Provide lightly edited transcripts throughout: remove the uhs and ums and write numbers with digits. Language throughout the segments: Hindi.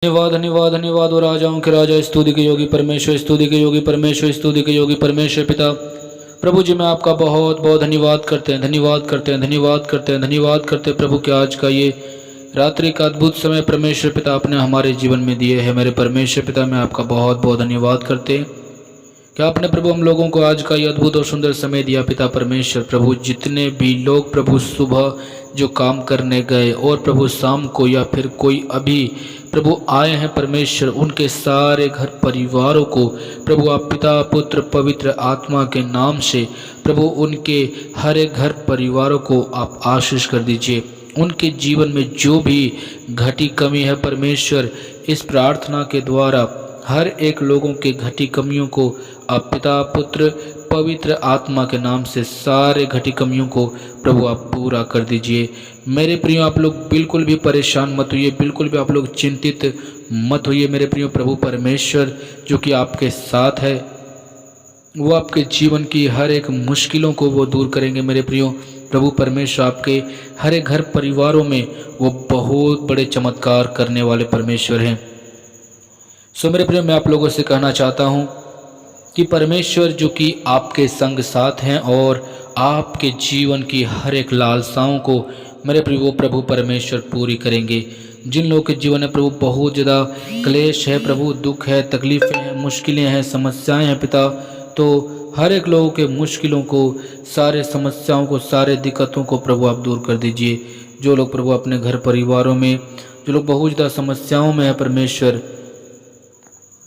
धन्यवाद धन्यवाद धन्यवाद। और राजाओं के राजा, स्तुति के योगी परमेश्वर, स्तुति के योगी परमेश्वर, स्तुति के योगी परमेश्वर पिता प्रभु जी, मैं आपका बहुत बहुत धन्यवाद करते हैं, धन्यवाद करते हैं, धन्यवाद करते हैं, धन्यवाद करते हैं प्रभु कि आज का ये रात्रि का अद्भुत समय परमेश्वर पिता आपने हमारे जीवन में दिए है। मेरे परमेश्वर पिता, मैं आपका बहुत बहुत धन्यवाद करते हैं कि आपने प्रभु हम लोगों को आज का ये अद्भुत और सुंदर समय दिया। पिता परमेश्वर प्रभु, जितने भी लोग प्रभु सुबह जो काम करने गए और प्रभु शाम को या फिर कोई अभी प्रभु आए हैं परमेश्वर, उनके सारे घर परिवारों को प्रभु आप पिता पुत्र पवित्र आत्मा के नाम से प्रभु उनके हर एक घर परिवारों को आप आशीष कर दीजिए। उनके जीवन में जो भी घटी कमी है परमेश्वर, इस प्रार्थना के द्वारा हर एक लोगों के घटी कमियों को आप पिता पुत्र पवित्र आत्मा के नाम से सारे घटी कमियों को प्रभु आप पूरा कर दीजिए। मेरे प्रियो, आप लोग बिल्कुल भी परेशान मत होइए, बिल्कुल भी आप लोग चिंतित मत होइए। मेरे प्रियो, प्रभु परमेश्वर जो कि आपके साथ है, वो आपके जीवन की हर एक मुश्किलों को वो दूर करेंगे। मेरे प्रियो, प्रभु परमेश्वर आपके हर एक घर परिवारों में वो बहुत बड़े चमत्कार करने वाले परमेश्वर हैं। सो मेरे प्रियो, मैं आप लोगों से कहना चाहता हूँ कि परमेश्वर जो कि आपके संग साथ हैं और आपके जीवन की हर एक लालसाओं को मेरे प्रियो वो प्रभु परमेश्वर पूरी करेंगे। जिन लोगों के जीवन में प्रभु बहुत ज़्यादा क्लेश है, प्रभु दुख है, तकलीफ़ें हैं, मुश्किलें हैं, समस्याएं हैं पिता, तो हर एक लोगों के मुश्किलों को, सारे समस्याओं को, सारे दिक्कतों को प्रभु आप दूर कर दीजिए। जो लोग प्रभु अपने घर परिवारों में, जो लोग बहुत ज़्यादा समस्याओं में है परमेश्वर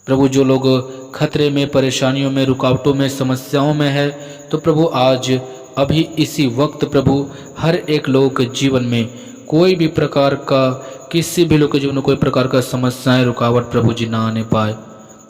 प्रभु, जो लोग खतरे में, परेशानियों में, रुकावटों में, समस्याओं में है, तो प्रभु आज अभी इसी वक्त प्रभु हर एक लोग के जीवन में कोई भी प्रकार का, किसी भी लोग के जीवन में कोई प्रकार का समस्याएं, रुकावट प्रभु जी ना आने पाए।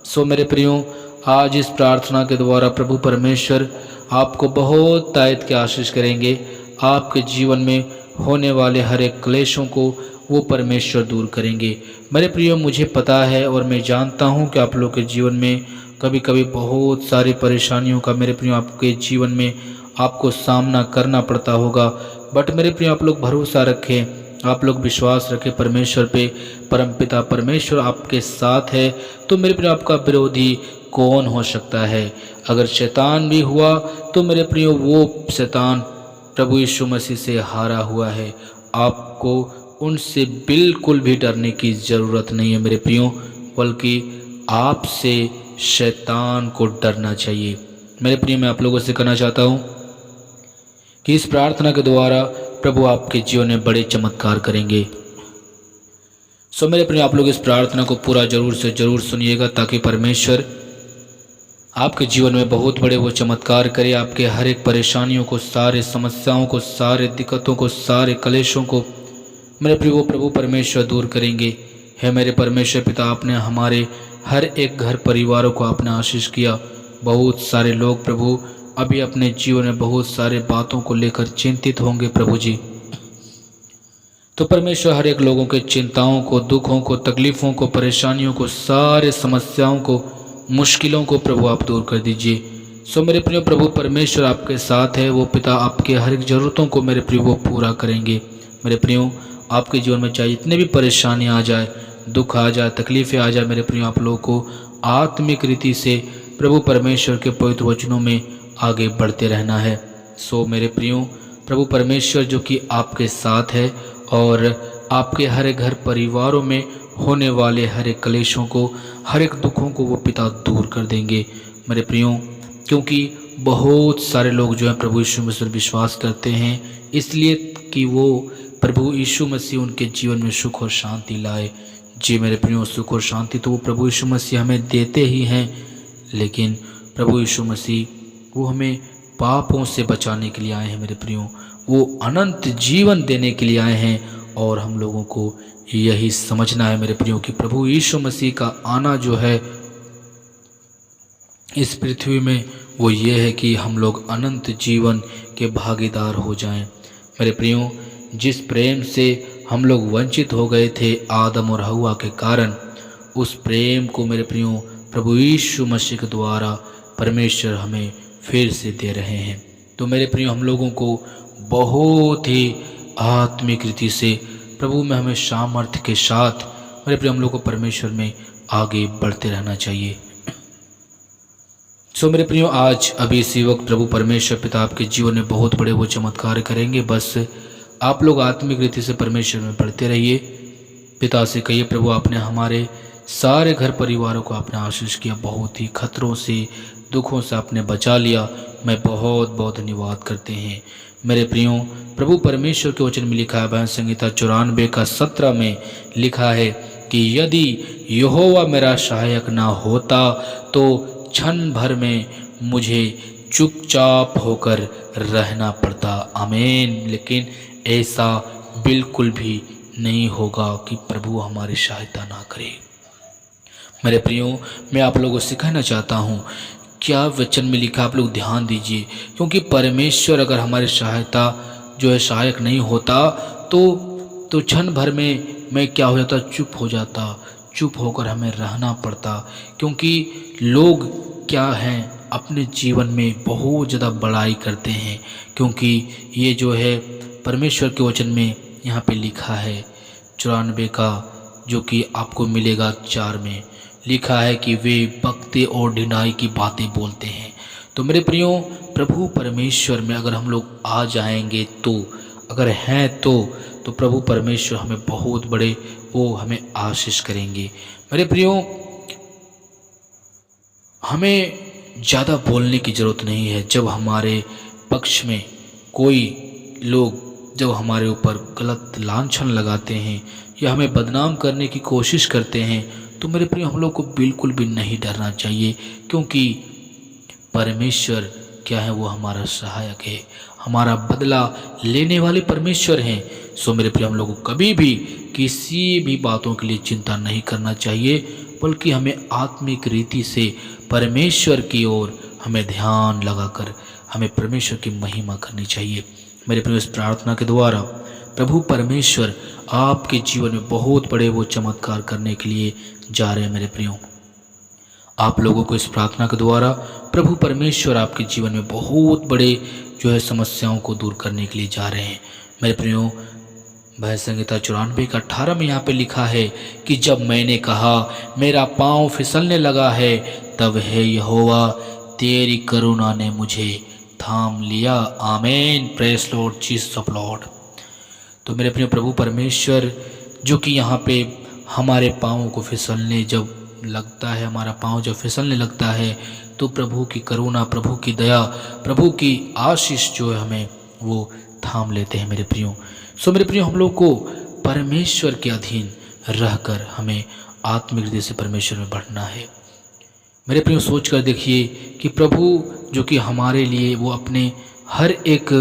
सो मेरे प्रियो, आज इस प्रार्थना के द्वारा प्रभु परमेश्वर आपको बहुत तायत के आशीष करेंगे। आपके जीवन में होने वाले हर एक क्लेशों को वो परमेश्वर दूर करेंगे। मेरे प्रियो, मुझे पता है और मैं जानता हूँ कि आप लोग के जीवन में कभी कभी बहुत सारी परेशानियों का मेरे प्रियो आपके जीवन में आपको सामना करना पड़ता होगा, बट मेरे प्रियो आप लोग भरोसा रखें, आप लोग विश्वास रखें परमेश्वर पे। परमपिता परमेश्वर आपके साथ है, तो मेरे प्रियो आपका विरोधी कौन हो सकता है? अगर शैतान भी हुआ तो मेरे प्रियो वो शैतान प्रभु यीशु मसीह से हारा हुआ है। आपको उनसे बिल्कुल भी डरने की ज़रूरत नहीं है मेरे प्रियो, बल्कि आपसे शैतान को डरना चाहिए। मेरे प्रियो, मैं आप लोगों से कहना चाहता हूँ कि इस प्रार्थना के द्वारा प्रभु आपके जीवन में बड़े चमत्कार करेंगे। सो मेरे प्रियो, आप लोग इस प्रार्थना को पूरा जरूर से ज़रूर सुनिएगा, ताकि परमेश्वर आपके जीवन में बहुत बड़े वो चमत्कार करे। आपके हर एक परेशानियों को, सारे समस्याओं को, सारे दिक्कतों को, सारे कलेशों को मेरे प्रियो वो प्रभु परमेश्वर दूर करेंगे। है मेरे परमेश्वर पिता, आपने हमारे हर एक घर परिवारों को आपने आशीष किया। बहुत सारे लोग प्रभु अभी अपने जीवन में बहुत सारे बातों को लेकर चिंतित होंगे प्रभु जी, तो परमेश्वर हर एक लोगों के चिंताओं को, दुखों को, तकलीफ़ों को, परेशानियों को, सारे समस्याओं को, मुश्किलों को प्रभु आप दूर कर दीजिए। सो मेरे प्रियो, प्रभु परमेश्वर आपके साथ है, वो पिता आपके हर एक ज़रूरतों को मेरे प्रियो वो पूरा करेंगे। मेरे प्रियो, आपके जीवन में चाहे जितने भी परेशानी आ जाए, दुख आ जाए, तकलीफ़ें आ जाए, मेरे प्रियो आप लोगों को आत्मिक रीति से प्रभु परमेश्वर के पवित्र वचनों में आगे बढ़ते रहना है। सो मेरे प्रियो, प्रभु परमेश्वर जो कि आपके साथ है और आपके हर एक घर परिवारों में होने वाले हर एक क्लेशों को, हर एक दुखों को वो पिता दूर कर देंगे मेरे प्रियो। क्योंकि बहुत सारे लोग जो हैं प्रभु यीशु मसीह पर विश्वास करते हैं, इसलिए कि वो प्रभु यीशु मसीह उनके जीवन में सुख और शांति लाए। जी मेरे प्रियो, सुख और शांति तो वो प्रभु यीशु मसीह हमें देते ही हैं, लेकिन प्रभु यीशु मसीह वो हमें पापों से बचाने के लिए आए हैं मेरे प्रियो। वो अनंत जीवन देने के लिए आए हैं, और हम लोगों को यही समझना है मेरे प्रियो कि प्रभु यीशु मसीह का आना जो है इस पृथ्वी में, वो ये है कि हम लोग अनंत जीवन के भागीदार हो जाएं। मेरे प्रियो, जिस प्रेम से हम लोग वंचित हो गए थे आदम और हव्वा के कारण, उस प्रेम को मेरे प्रियो प्रभु यीशु मसीह के द्वारा परमेश्वर हमें फिर से दे रहे हैं। तो मेरे प्रियो, हम लोगों को बहुत ही आत्मिक रीति से प्रभु में हमें सामर्थ्य के साथ मेरे प्रिय हम लोग को परमेश्वर में आगे बढ़ते रहना चाहिए। सो मेरे प्रियो, आज अभी इसी वक्त प्रभु परमेश्वर पिता आपके जीवन में बहुत बड़े वो चमत्कार करेंगे। बस आप लोग आत्मिक रीति से परमेश्वर में बढ़ते रहिए। पिता से कहिए, प्रभु आपने हमारे सारे घर परिवारों को आपने आशीष किया, बहुत ही खतरों से दुखों से आपने बचा लिया। मैं बहुत बहुत धन्यवाद करते हैं। मेरे प्रियो, प्रभु परमेश्वर के वचन में लिखा है, भजन संहिता 94:17 में लिखा है कि यदि यहोवा मेरा सहायक ना होता तो क्षण भर में मुझे चुपचाप होकर रहना पड़ता। आमीन। लेकिन ऐसा बिल्कुल भी नहीं होगा कि प्रभु हमारी सहायता ना करे। मेरे प्रियो, मैं आप लोगों से कहना चाहता हूँ, क्या वचन में लिखा, आप लोग ध्यान दीजिए। क्योंकि परमेश्वर अगर हमारी सहायता जो है सहायक नहीं होता तो क्षण भर में मैं क्या हो जाता, चुप हो जाता, चुप होकर हमें रहना पड़ता। क्योंकि लोग क्या हैं, अपने जीवन में बहुत ज़्यादा बड़ाई करते हैं। क्योंकि ये जो है परमेश्वर के वचन में यहाँ पे लिखा है 94 का, जो कि आपको मिलेगा 4 में लिखा है कि वे बकते और ढिंढाई की बातें बोलते हैं। तो मेरे प्रियो, प्रभु परमेश्वर में अगर हम लोग आ जाएंगे तो, अगर हैं तो प्रभु परमेश्वर हमें बहुत बड़े वो हमें आशीष करेंगे। मेरे प्रियो, हमें ज़्यादा बोलने की ज़रूरत नहीं है। जब हमारे पक्ष में कोई लोग जब हमारे ऊपर गलत लांछन लगाते हैं या हमें बदनाम करने की कोशिश करते हैं, तो मेरे प्रिय हम लोग को बिल्कुल भी नहीं डरना चाहिए। क्योंकि परमेश्वर क्या है, वो हमारा सहायक है, हमारा बदला लेने वाले परमेश्वर हैं। सो मेरे प्रिय हम लोग को कभी भी किसी भी बातों के लिए चिंता नहीं करना चाहिए, बल्कि हमें आत्मिक रीति से परमेश्वर की ओर हमें ध्यान लगाकर हमें परमेश्वर की महिमा करनी चाहिए। मेरे प्रिय, इस प्रार्थना के द्वारा प्रभु परमेश्वर आपके जीवन में बहुत बड़े वो चमत्कार करने के लिए जा रहे हैं। मेरे प्रियो, आप लोगों को इस प्रार्थना के द्वारा प्रभु परमेश्वर आपके जीवन में बहुत बड़े जो है समस्याओं को दूर करने के लिए जा रहे हैं। मेरे प्रियो, भजन संहिता 94:18 में यहाँ पे लिखा है कि जब मैंने कहा मेरा पाँव फिसलने लगा है, तब हे यहोवा तेरी करुणा ने मुझे थाम लिया। आमीन। Praise Lord, Jesus of Lord. तो मेरे प्रिय, प्रभु परमेश्वर जो कि यहाँ पे हमारे पाँव को फिसलने जब लगता है, हमारा पाँव जब फिसलने लगता है, तो प्रभु की करुणा, प्रभु की दया, प्रभु की आशीष जो है हमें वो थाम लेते हैं। मेरे प्रियो, सो मेरे प्रियो, हम लोग को परमेश्वर के अधीन रहकर हमें आत्मिक रीति से परमेश्वर में बढ़ना है। मेरे प्रियो, सोच कर देखिए कि प्रभु जो कि हमारे लिए वो अपने हर एक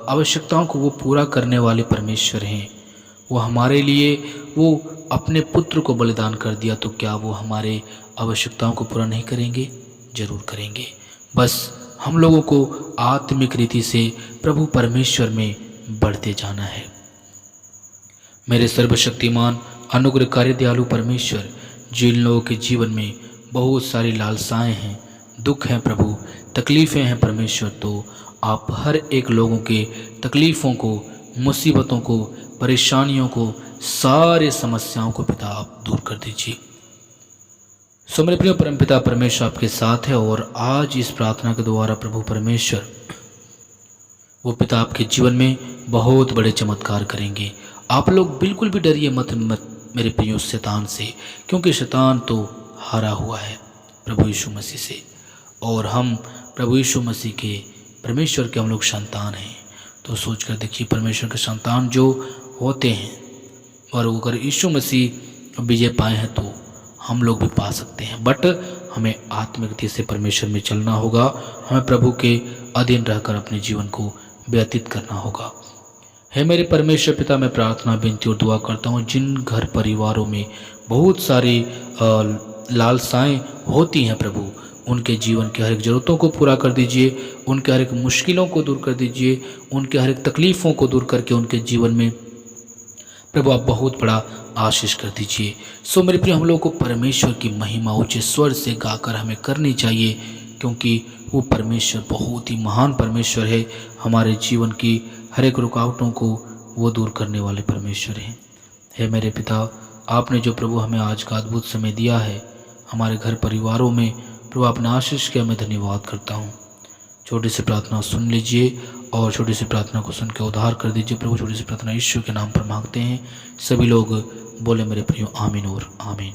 आवश्यकताओं को वो पूरा करने वाले परमेश्वर हैं। वो हमारे लिए वो अपने पुत्र को बलिदान कर दिया, तो क्या वो हमारे आवश्यकताओं को पूरा नहीं करेंगे? जरूर करेंगे। बस हम लोगों को आत्मिक रीति से प्रभु परमेश्वर में बढ़ते जाना है। मेरे सर्वशक्तिमान अनुग्रहकारी दयालु परमेश्वर, जिन लोगों के जीवन में बहुत सारी लालसाएं हैं, दुख हैं प्रभु, तकलीफ़ें हैं परमेश्वर, तो आप हर एक लोगों के तकलीफ़ों को, मुसीबतों को, परेशानियों को, सारे समस्याओं को पिता आप दूर कर दीजिए। सो मेरे प्रिय परमपिता परमेश्वर आपके साथ है, और आज इस प्रार्थना के द्वारा प्रभु परमेश्वर वो पिता आपके जीवन में बहुत बड़े चमत्कार करेंगे। आप लोग बिल्कुल भी डरिए मत मेरे प्रियो शैतान से, क्योंकि शैतान तो हारा हुआ है प्रभु यीशु मसीह से, और हम प्रभु यीशु मसीह के परमेश्वर के हम लोग संतान हैं। तो सोच कर देखिए, परमेश्वर के संतान जो होते हैं और अगर यीशु मसीह विजय पाए हैं तो हम लोग भी पा सकते हैं। बट हमें आत्मिक रीति से परमेश्वर में चलना होगा, हमें प्रभु के अधीन रहकर अपने जीवन को व्यतीत करना होगा। हे मेरे परमेश्वर पिता, मैं प्रार्थना, विनती और दुआ करता हूँ, जिन घर परिवारों में बहुत सारी लालसाएं होती हैं प्रभु, उनके जीवन के हर एक ज़रूरतों को पूरा कर दीजिए, उनके हर एक मुश्किलों को दूर कर दीजिए, उनके हर एक तकलीफ़ों को दूर करके उनके जीवन में प्रभु आप बहुत बड़ा आशीष कर दीजिए। सो मेरे प्रिय, हम लोग को परमेश्वर की महिमा ऊंचे स्वर से गाकर हमें करनी चाहिए, क्योंकि वो परमेश्वर बहुत ही महान परमेश्वर है। हमारे जीवन की हर एक रुकावटों को वो दूर करने वाले परमेश्वर हैं। हे मेरे पिता, आपने जो प्रभु हमें आज का अद्भुत समय दिया है हमारे घर परिवारों में, प्रभु आपने आशीष के मैं धन्यवाद करता हूँ। छोटी सी प्रार्थना सुन लीजिए और छोटी सी प्रार्थना को सुन के उद्धार कर दीजिए। प्रभु छोटी सी प्रार्थना यीशु के नाम पर मांगते हैं। सभी लोग बोले मेरे प्रियो आमीन और आमीन।